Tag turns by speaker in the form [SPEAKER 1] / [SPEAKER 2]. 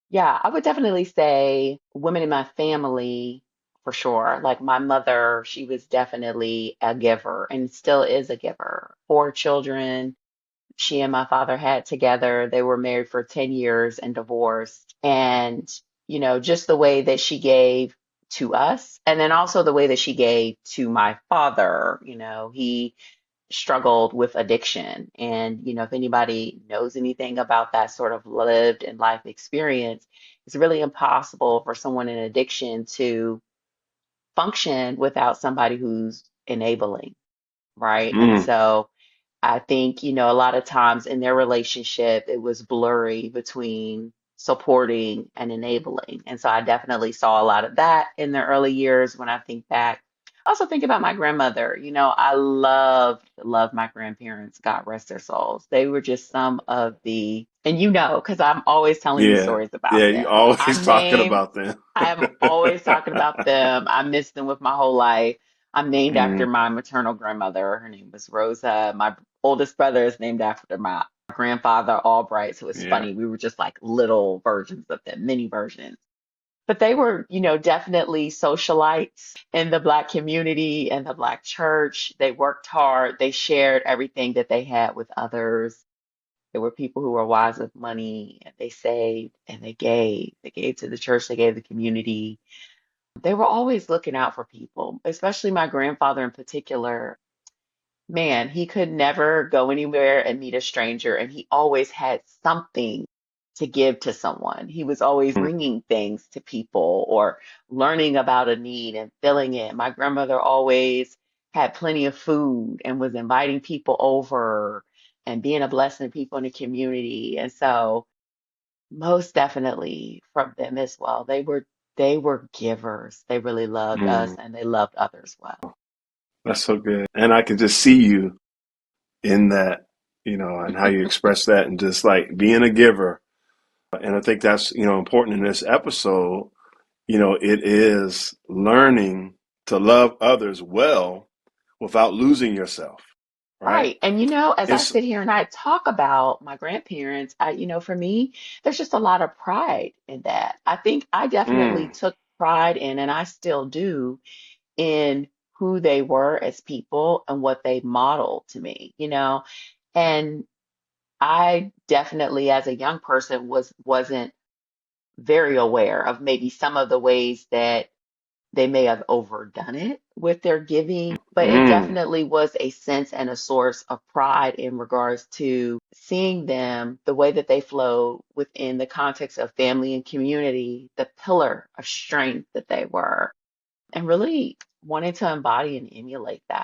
[SPEAKER 1] Yeah, I would definitely say women in my family for sure. Like my mother, she was definitely a giver and still is a giver. Four children she and my father had together. They were married for 10 years and divorced. And, just the way that she gave to us, and then also the way that she gave to my father, he struggled with addiction. And, if anybody knows anything about that sort of lived and life experience, it's really impossible for someone in addiction to function without somebody who's enabling, right? And
[SPEAKER 2] Mm,
[SPEAKER 1] so I think, a lot of times in their relationship, it was blurry between supporting and enabling. And so I definitely saw a lot of that in the early years when I think back. I also think about my grandmother. I loved my grandparents, God rest their souls. They were just some of and because I'm always telling you
[SPEAKER 2] yeah.
[SPEAKER 1] stories about
[SPEAKER 2] Yeah, you
[SPEAKER 1] them.
[SPEAKER 2] always talking about them.
[SPEAKER 1] I am always talking about them. I miss them with my whole life. I'm named after
[SPEAKER 2] Mm,
[SPEAKER 1] my maternal grandmother. Her name was Rosa. My oldest brother is named after my grandfather, Albright. So it's
[SPEAKER 2] yeah.
[SPEAKER 1] funny. We were just like little versions of them, mini versions. But they were, definitely socialites in the Black community and the Black church. They worked hard. They shared everything that they had with others. There were people who were wise with money and they saved and they gave. They gave to the church, they gave the community. They were always looking out for people, especially my grandfather in particular. Man, he could never go anywhere and meet a stranger, and he always had something to give to someone. He was always
[SPEAKER 2] Mm.
[SPEAKER 1] bringing things to people or learning about a need and filling it. My grandmother always had plenty of food and was inviting people over and being a blessing to people in the community. And so, most definitely from them as well. They were givers. They really loved us
[SPEAKER 2] Mm.
[SPEAKER 1] and they loved others well.
[SPEAKER 2] That's so good. And I can just see you in that, and how you express that and just like being a giver. And I think that's, important in this episode. It is learning to love others well without losing yourself, right?
[SPEAKER 1] Right. And as I
[SPEAKER 2] It's
[SPEAKER 1] sit here and I talk about my grandparents, for me, there's just a lot of pride in that. I think I definitely
[SPEAKER 2] mm,
[SPEAKER 1] took pride in, and I still do, in who they were as people and what they modeled to me. And I definitely, as a young person, wasn't very aware of maybe some of the ways that they may have overdone it with their giving, but it
[SPEAKER 2] mm.
[SPEAKER 1] definitely was a sense and a source of pride in regards to seeing them the way that they flow within the context of family and community, the pillar of strength that they were, and really wanting to embody and emulate that.